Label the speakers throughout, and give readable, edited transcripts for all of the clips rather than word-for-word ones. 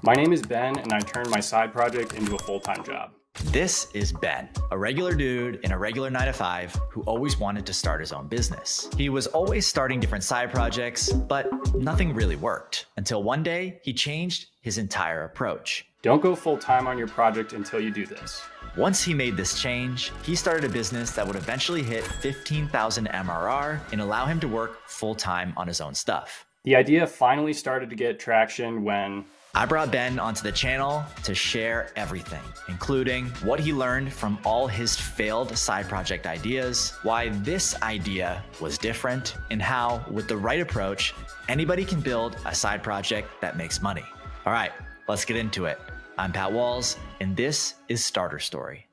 Speaker 1: My name is Ben, and I turned my side project into a full-time job.
Speaker 2: This is Ben, a regular dude in a regular 9-to-5 who always wanted to start his own business. He was always starting different side projects, but nothing really worked until one day he changed his entire approach.
Speaker 1: Don't go full-time on your project until you do this.
Speaker 2: Once he made this change, he started a business that would eventually hit 15,000 MRR and allow him to work full-time on his own stuff.
Speaker 1: The idea finally started to get traction when
Speaker 2: I brought Ben onto the channel to share everything, including what he learned from all his failed side project ideas, why this idea was different, and how, with the right approach, anybody can build a side project that makes money. All right, let's get into it. I'm Pat Walls, and this is Starter Story.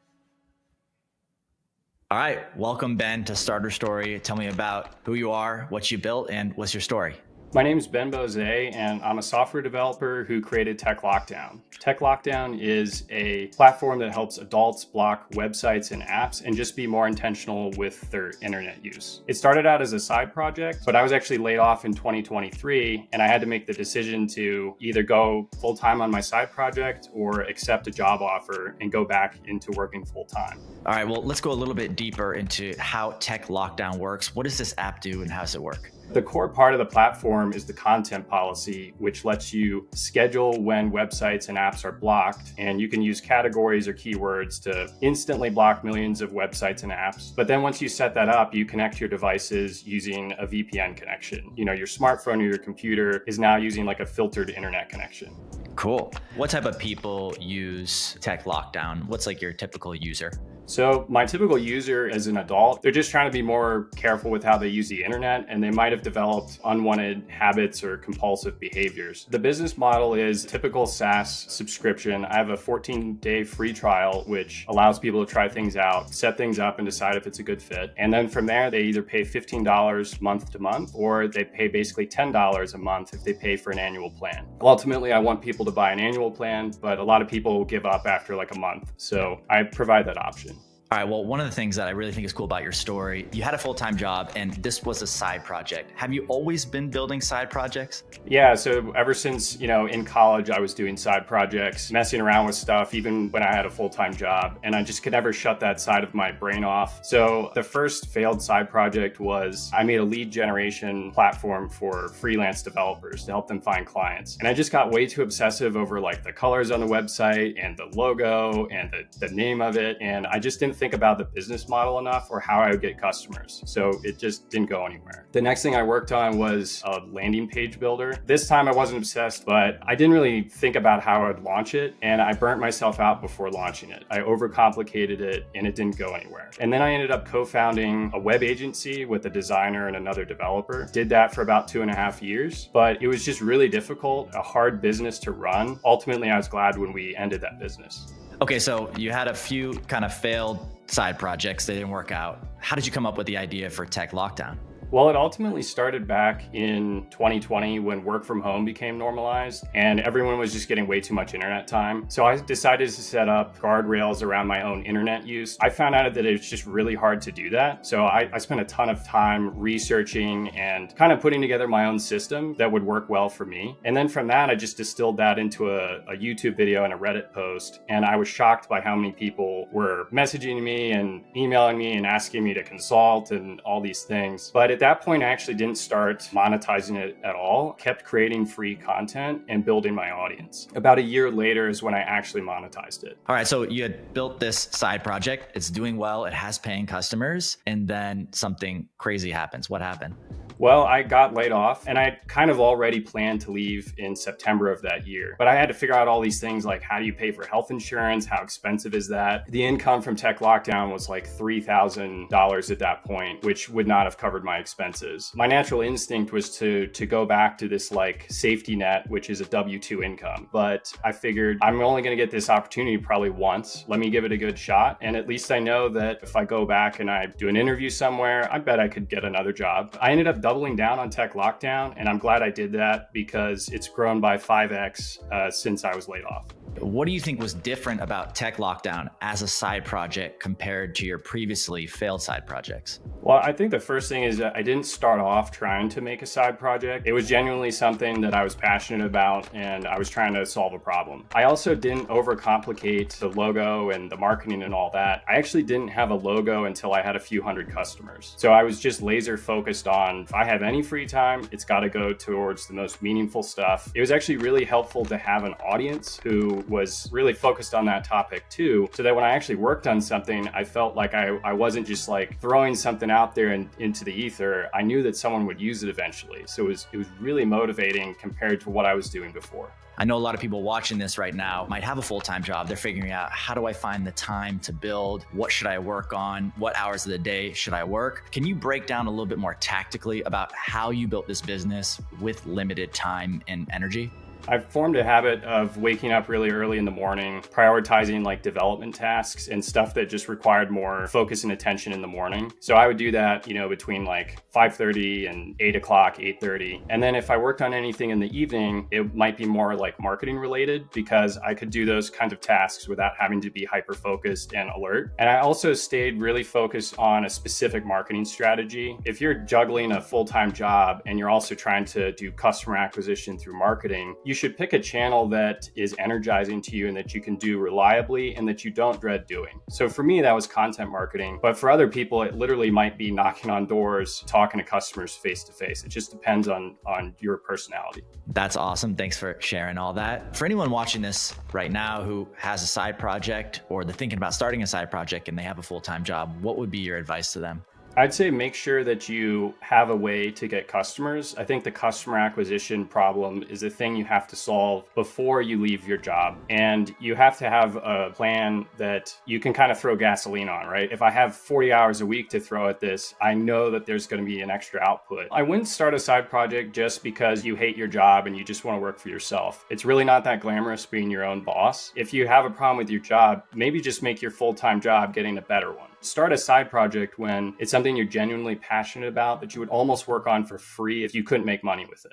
Speaker 2: All right, welcome Ben to Starter Story. Tell me about who you are, what you built, and what's your story?
Speaker 1: My name is Ben Bozzay, and I'm a software developer who created Tech Lockdown. Tech Lockdown is a platform that helps adults block websites and apps and just be more intentional with their internet use. It started out as a side project, but I was actually laid off in 2023, and I had to make the decision to either go full-time on my side project or accept a job offer and go back into working full-time.
Speaker 2: All right, well, let's go a little bit deeper into how Tech Lockdown works. What does this app do and how does it work?
Speaker 1: The core part of the platform is the content policy, which lets you schedule when websites and apps are blocked. And you can use categories or keywords to instantly block millions of websites and apps. But then once you set that up, you connect your devices using a VPN connection. You know, your smartphone or your computer is now using like a filtered internet connection.
Speaker 2: Cool. What type of people use Tech Lockdown? What's like your typical user?
Speaker 1: So my typical user as an adult, they're just trying to be more careful with how they use the internet, and they might have developed unwanted habits or compulsive behaviors. The business model is typical SaaS subscription. I have a 14-day free trial, which allows people to try things out, set things up, and decide if it's a good fit. And then from there, they either pay $15 month to month, or they pay basically $10 a month if they pay for an annual plan. Ultimately, I want people to buy an annual plan, but a lot of people give up after like a month. So I provide that option.
Speaker 2: All right, well, one of the things that I really think is cool about your story, you had a full-time job and this was a side project. Have you always been building side projects?
Speaker 1: Yeah, so ever since, in college, I was doing side projects, messing around with stuff, even when I had a full-time job, and I just could never shut that side of my brain off. So the first failed side project was I made a lead generation platform for freelance developers to help them find clients. And I just got way too obsessive over like the colors on the website and the logo and the name of it. And I just didn't think about the business model enough or how I would get customers. So it just didn't go anywhere. The next thing I worked on was a landing page builder. This time I wasn't obsessed, but I didn't really think about how I would launch it. And I burnt myself out before launching it. I overcomplicated it and it didn't go anywhere. And then I ended up co-founding a web agency with a designer and another developer. Did that for about 2.5 years, but it was just really difficult, a hard business to run. Ultimately, I was glad when we ended that business.
Speaker 2: Okay, so you had a few kind of failed side projects that didn't work out. How did you come up with the idea for Tech Lockdown?
Speaker 1: Well, it ultimately started back in 2020 when work from home became normalized and everyone was just getting way too much internet time. So I decided to set up guardrails around my own internet use. I found out that it's just really hard to do that. So I spent a ton of time researching and kind of putting together my own system that would work well for me. And then from that, I just distilled that into a YouTube video and a Reddit post. And I was shocked by how many people were messaging me and emailing me and asking me to consult and all these things. But at that point, I actually didn't start monetizing it at all, kept creating free content and building my audience. About a year later is when I actually monetized it.
Speaker 2: All right, so you had built this side project, it's doing well, it has paying customers, and then something crazy happens. What happened?
Speaker 1: Well, I got laid off and I kind of already planned to leave in September of that year. But I had to figure out all these things like how do you pay for health insurance? How expensive is that? The income from Tech Lockdown was like $3,000 at that point, which would not have covered my expenses. My natural instinct was to go back to this like safety net, which is a W-2 income. But I figured I'm only going to get this opportunity probably once. Let me give it a good shot. And at least I know that if I go back and I do an interview somewhere, I bet I could get another job. I ended up doubling down on Tech Lockdown, and I'm glad I did that because it's grown by 5x since I was laid off.
Speaker 2: What do you think was different about Tech Lockdown as a side project compared to your previously failed side projects?
Speaker 1: Well, I think the first thing is that I didn't start off trying to make a side project. It was genuinely something that I was passionate about and I was trying to solve a problem. I also didn't overcomplicate the logo and the marketing and all that. I actually didn't have a logo until I had a few hundred customers. So I was just laser focused on, if I have any free time, it's got to go towards the most meaningful stuff. It was actually really helpful to have an audience who was really focused on that topic too, so that when I actually worked on something, I felt like I wasn't just like throwing something out there and into the ether. I knew that someone would use it eventually. So it was really motivating compared to what I was doing before.
Speaker 2: I know a lot of people watching this right now might have a full-time job. They're figuring out, how do I find the time to build? What should I work on? What hours of the day should I work? Can you break down a little bit more tactically about how you built this business with limited time and energy?
Speaker 1: I've formed a habit of waking up really early in the morning, prioritizing like development tasks and stuff that just required more focus and attention in the morning. So I would do that, between like 5:30 and 8 o'clock, 8:30. And then if I worked on anything in the evening, it might be more like marketing related, because I could do those kinds of tasks without having to be hyper focused and alert. And I also stayed really focused on a specific marketing strategy. If you're juggling a full-time job and you're also trying to do customer acquisition through marketing, you should pick a channel that is energizing to you and that you can do reliably and that you don't dread doing. So for me, that was content marketing. But for other people, it literally might be knocking on doors, talking to customers face to face. It just depends on your personality.
Speaker 2: That's awesome. Thanks for sharing all that. For anyone watching this right now who has a side project or they're thinking about starting a side project and they have a full-time job, what would be your advice to them?
Speaker 1: I'd say make sure that you have a way to get customers. I think the customer acquisition problem is a thing you have to solve before you leave your job. And you have to have a plan that you can kind of throw gasoline on, right? If I have 40 hours a week to throw at this, I know that there's going to be an extra output. I wouldn't start a side project just because you hate your job and you just want to work for yourself. It's really not that glamorous being your own boss. If you have a problem with your job, maybe just make your full-time job getting a better one. Start a side project when it's something you're genuinely passionate about that you would almost work on for free if you couldn't make money with it.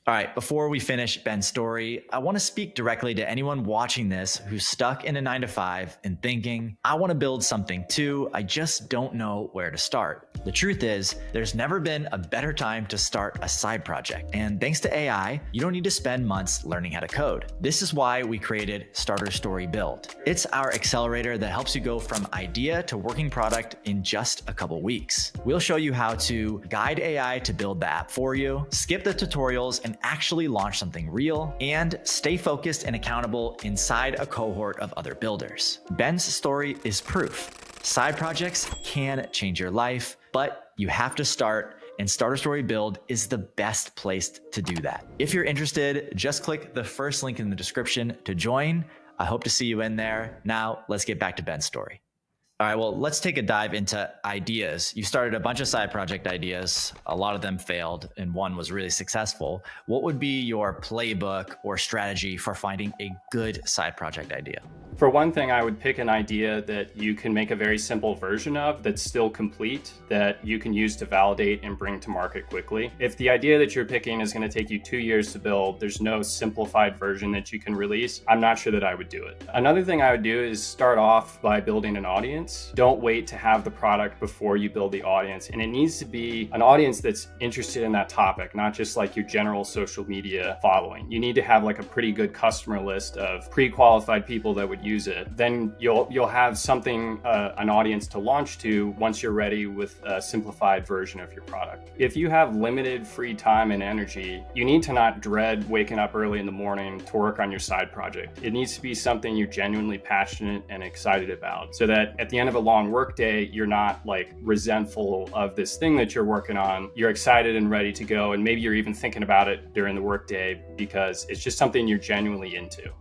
Speaker 2: All right, before we finish Ben's story, I want to speak directly to anyone watching this who's stuck in a 9-to-5 and thinking, I want to build something too, I just don't know where to start. The truth is, there's never been a better time to start a side project. And thanks to AI, you don't need to spend months learning how to code. This is why we created Starter Story Build. It's our accelerator that helps you go from idea to working product in just a couple weeks. We'll show you how to guide AI to build the app for you, skip the tutorials, and actually launch something real, and stay focused and accountable inside a cohort of other builders. Ben's story is proof. Side projects can change your life, but you have to start, and Starter Story Build is the best place to do that. If you're interested, just click the first link in the description to join. I hope to see you in there. Now, let's get back to Ben's story. All right, well, let's take a dive into ideas. You started a bunch of side project ideas. A lot of them failed and one was really successful. What would be your playbook or strategy for finding a good side project idea?
Speaker 1: For one thing, I would pick an idea that you can make a very simple version of that's still complete, that you can use to validate and bring to market quickly. If the idea that you're picking is going to take you 2 years to build, there's no simplified version that you can release, I'm not sure that I would do it. Another thing I would do is start off by building an audience. Don't wait to have the product before you build the audience. And it needs to be an audience that's interested in that topic, not just like your general social media following. You need to have like a pretty good customer list of pre-qualified people that would use it. Then you'll have something, an audience to launch to once you're ready with a simplified version of your product. If you have limited free time and energy, you need to not dread waking up early in the morning to work on your side project. It needs to be something you're genuinely passionate and excited about, so that at the end of a long work day, you're not like resentful of this thing that you're working on. You're excited and ready to go, and maybe you're even thinking about it during the work day because it's just something you're genuinely into.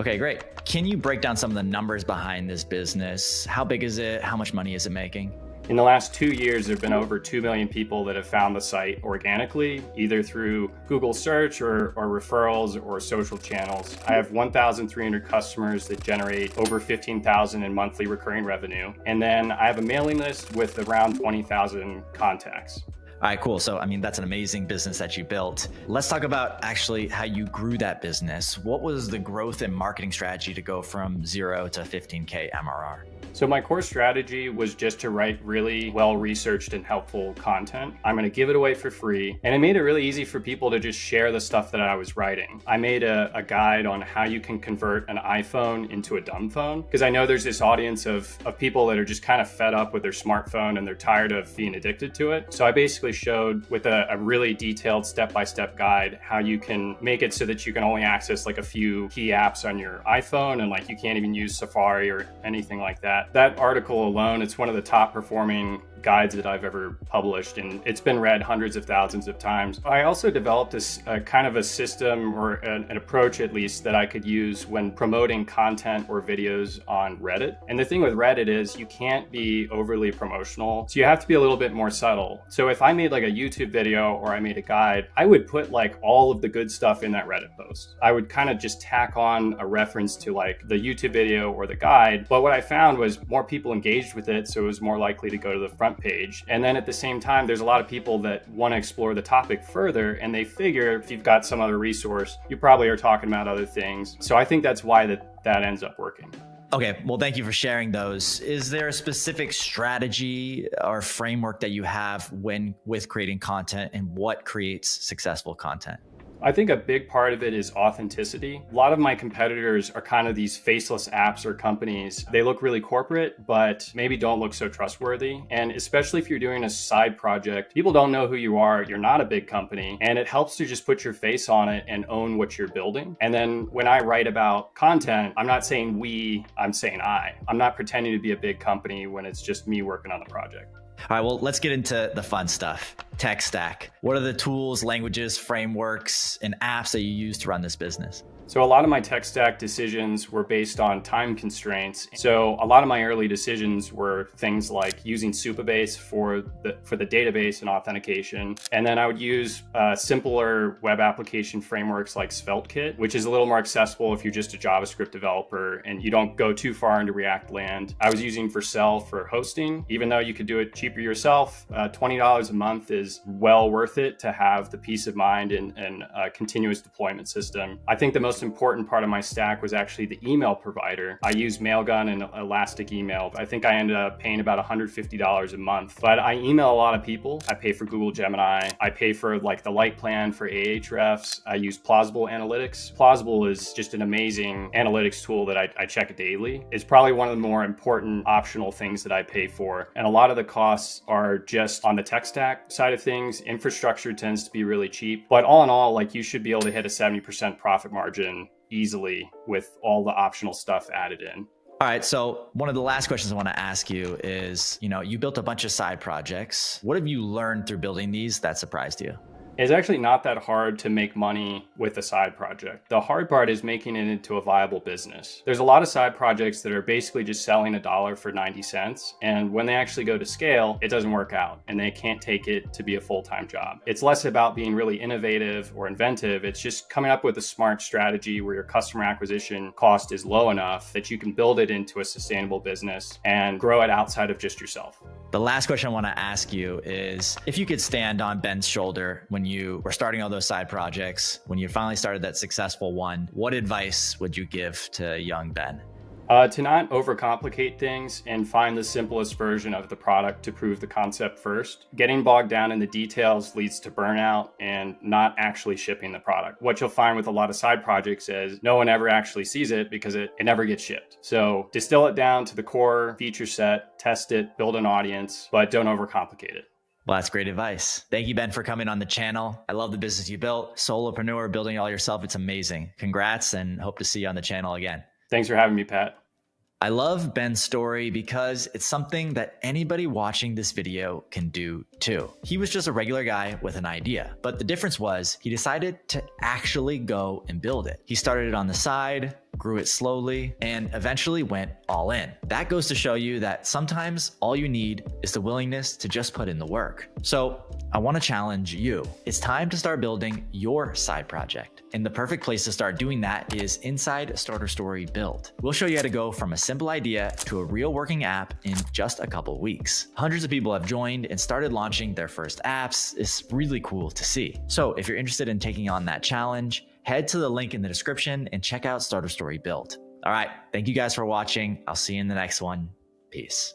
Speaker 2: Okay, great. Can you break down some of the numbers behind this business? How big is it? How much money is it making?
Speaker 1: In the last 2 years, there have been over 2 million people that have found the site organically, either through Google search or referrals or social channels. I have 1,300 customers that generate over 15,000 in monthly recurring revenue. And then I have a mailing list with around 20,000 contacts.
Speaker 2: All right, cool. So, I mean, that's an amazing business that you built. Let's talk about actually how you grew that business. What was the growth and marketing strategy to go from 0 to 15K MRR?
Speaker 1: So my core strategy was just to write really well-researched and helpful content. I'm going to give it away for free. And it made it really easy for people to just share the stuff that I was writing. I made a guide on how you can convert an iPhone into a dumb phone, because I know there's this audience of people that are just kind of fed up with their smartphone and they're tired of being addicted to it. So I basically showed with a really detailed step-by-step guide how you can make it so that you can only access like a few key apps on your iPhone, and like you can't even use Safari or anything like that. That article alone, it's one of the top performing guides that I've ever published, and it's been read hundreds of thousands of times. I also developed this kind of a system, or an approach at least, that I could use when promoting content or videos on Reddit. And the thing with Reddit is you can't be overly promotional, so you have to be a little bit more subtle. So if I made like a YouTube video or I made a guide, I would put like all of the good stuff in that Reddit post. I would kind of just tack on a reference to like the YouTube video or the guide. But what I found was more people engaged with it, so it was more likely to go to the front page. And then at the same time, there's a lot of people that want to explore the topic further, and they figure if you've got some other resource, you probably are talking about other things. So I think that's why that ends up working.
Speaker 2: Okay, well, thank you for sharing those. Is there a specific strategy or framework that you have with creating content, and what creates successful content?
Speaker 1: I think a big part of it is authenticity. A lot of my competitors are kind of these faceless apps or companies. They look really corporate, but maybe don't look so trustworthy. And especially if you're doing a side project, people don't know who you are. You're not a big company, and it helps to just put your face on it and own what you're building. And then when I write about content, I'm not saying we, I'm saying I. I'm not pretending to be a big company when it's just me working on the project.
Speaker 2: All right, well, let's get into the fun stuff. Tech stack. What are the tools, languages, frameworks, and apps that you use to run this business?
Speaker 1: So a lot of my tech stack decisions were based on time constraints. So a lot of my early decisions were things like using Supabase for the database and authentication. And then I would use simpler web application frameworks like SvelteKit, which is a little more accessible if you're just a JavaScript developer and you don't go too far into React land. I was using Vercel for hosting, even though you could do it cheaper yourself. $20 a month is well worth it to have the peace of mind and a continuous deployment system. I think the most important part of my stack was actually the email provider. I use Mailgun and Elastic Email. I think I ended up paying about $150 a month, but I email a lot of people. I pay for Google Gemini. I pay for like the light plan for Ahrefs. I use Plausible Analytics. Plausible is just an amazing analytics tool that I check daily. It's probably one of the more important optional things that I pay for. And a lot of the costs are just on the tech stack side of things. Infrastructure tends to be really cheap, but all in all, like you should be able to hit a 70% profit margin easily with all the optional stuff added in.
Speaker 2: All right, so one of the last questions I want to ask you is, you built a bunch of side projects. What have you learned through building these that surprised you?
Speaker 1: It's actually not that hard to make money with a side project. The hard part is making it into a viable business. There's a lot of side projects that are basically just selling $1 for 90 cents. And when they actually go to scale, it doesn't work out and they can't take it to be a full-time job. It's less about being really innovative or inventive. It's just coming up with a smart strategy where your customer acquisition cost is low enough that you can build it into a sustainable business and grow it outside of just yourself.
Speaker 2: The last question I want to ask you is, if you could stand on Ben's shoulder when you were starting all those side projects, when you finally started that successful one, what advice would you give to young Ben?
Speaker 1: To not overcomplicate things and find the simplest version of the product to prove the concept first. Getting bogged down in the details leads to burnout and not actually shipping the product. What you'll find with a lot of side projects is no one ever actually sees it because it never gets shipped. So distill it down to the core feature set, test it, build an audience, but don't overcomplicate it.
Speaker 2: Well, that's great advice. Thank you, Ben, for coming on the channel. I love the business you built. Solopreneur, building it all yourself. It's amazing. Congrats, and hope to see you on the channel again.
Speaker 1: Thanks for having me, Pat.
Speaker 2: I love Ben's story because it's something that anybody watching this video can do too. He was just a regular guy with an idea, but the difference was he decided to actually go and build it. He started it on the side, grew it slowly, and eventually went all in. That goes to show you that sometimes all you need is the willingness to just put in the work. So I want to challenge you. It's time to start building your side project. And the perfect place to start doing that is inside Starter Story Build. We'll show you how to go from a simple idea to a real working app in just a couple weeks. Hundreds of people have joined and started launching their first apps. It's really cool to see. So if you're interested in taking on that challenge, head to the link in the description and check out Starter Story Build. All right, thank you guys for watching. I'll see you in the next one. Peace.